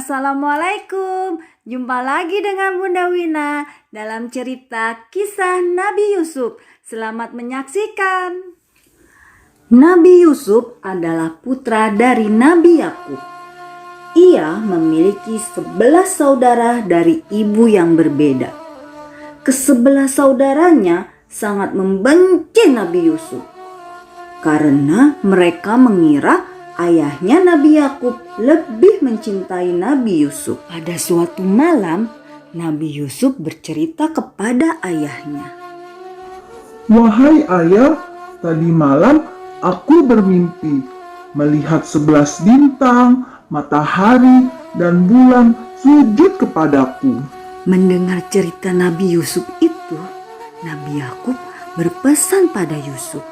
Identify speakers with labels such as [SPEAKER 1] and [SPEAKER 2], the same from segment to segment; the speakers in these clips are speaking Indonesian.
[SPEAKER 1] Assalamualaikum. Jumpa lagi dengan Bunda Wina dalam cerita kisah Nabi Yusuf. Selamat menyaksikan. Nabi Yusuf adalah putra dari Nabi Yakub. Ia memiliki 11 saudara dari ibu yang berbeda. Ke-11 saudaranya sangat membenci Nabi Yusuf karena mereka mengira ayahnya Nabi Yakub lebih mencintai Nabi Yusuf. Pada suatu malam, Nabi Yusuf bercerita kepada ayahnya.
[SPEAKER 2] "Wahai ayah, tadi malam aku bermimpi melihat 11 bintang, matahari, dan bulan sujud kepadaku."
[SPEAKER 1] Mendengar cerita Nabi Yusuf itu, Nabi Yakub berpesan pada Yusuf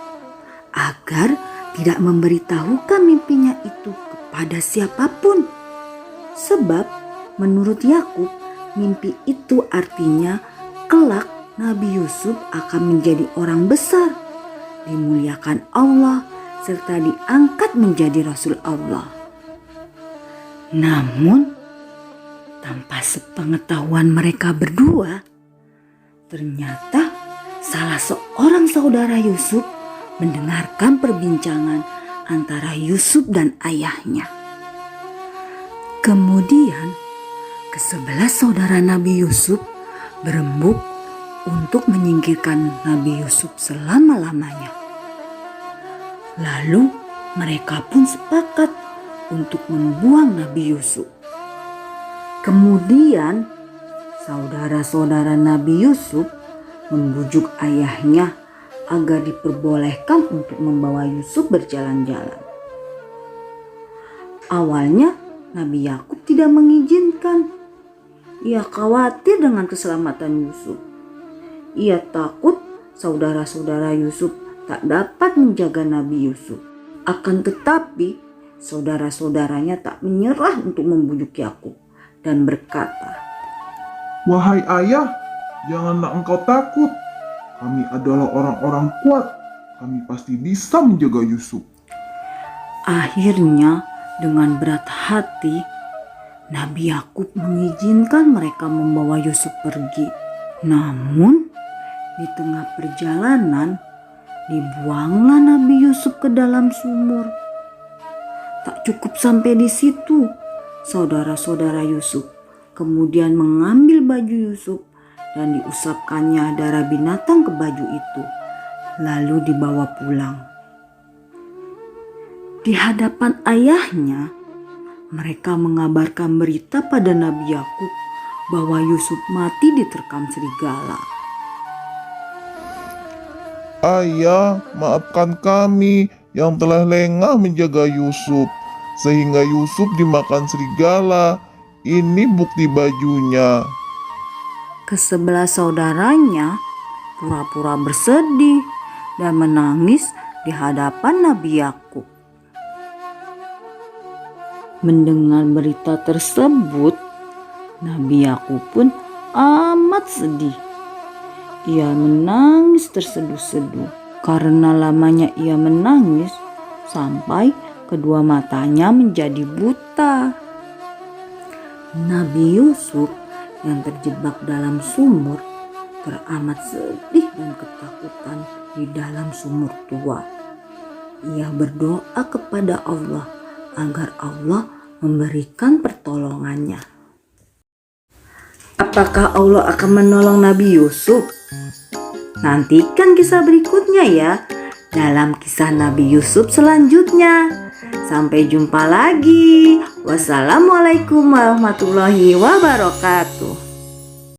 [SPEAKER 1] agar tidak memberitahukan mimpinya itu kepada siapapun. Sebab menurut Yakub, mimpi itu artinya kelak Nabi Yusuf akan menjadi orang besar, dimuliakan Allah, serta diangkat menjadi Rasul Allah. Namun, tanpa sepengetahuan mereka berdua, ternyata salah seorang saudara Yusuf mendengarkan perbincangan antara Yusuf dan ayahnya. Kemudian, ke-11 saudara Nabi Yusuf berembuk untuk menyingkirkan Nabi Yusuf selama-lamanya. Lalu mereka pun sepakat untuk membuang Nabi Yusuf. Kemudian, saudara-saudara Nabi Yusuf membujuk ayahnya agar diperbolehkan untuk membawa Yusuf berjalan-jalan. Awalnya Nabi Yakub tidak mengizinkan. Ia khawatir dengan keselamatan Yusuf. Ia takut saudara-saudara Yusuf tak dapat menjaga Nabi Yusuf. Akan tetapi saudara-saudaranya tak menyerah untuk membujuk Yakub dan berkata,
[SPEAKER 2] "Wahai ayah, janganlah engkau takut. Kami adalah orang-orang kuat. Kami pasti bisa menjaga Yusuf."
[SPEAKER 1] Akhirnya dengan berat hati, Nabi Yakub mengizinkan mereka membawa Yusuf pergi. Namun di tengah perjalanan, dibuanglah Nabi Yusuf ke dalam sumur. Tak cukup sampai di situ, saudara-saudara Yusuf kemudian mengambil baju Yusuf dan diusapkannya darah binatang ke baju itu, lalu dibawa pulang. Di hadapan ayahnya, mereka mengabarkan berita pada Nabi Yakub bahwa Yusuf mati diterkam serigala.
[SPEAKER 2] "Ayah, maafkan kami yang telah lengah menjaga Yusuf, sehingga Yusuf dimakan serigala. Ini bukti bajunya."
[SPEAKER 1] Ke-11 saudaranya pura-pura bersedih dan menangis di hadapan Nabi Yakub. Mendengar berita tersebut, Nabi Yakub pun amat sedih. Ia menangis terseduh-seduh. Karena lamanya ia menangis sampai kedua matanya menjadi buta. Nabi Yusuf yang terjebak dalam sumur teramat sedih dan ketakutan di dalam sumur tua. Ia berdoa kepada Allah agar Allah memberikan pertolongannya. Apakah Allah akan menolong Nabi Yusuf? Nantikan kisah berikutnya ya, dalam kisah Nabi Yusuf selanjutnya. Sampai jumpa lagi. Wassalamualaikum warahmatullahi wabarakatuh.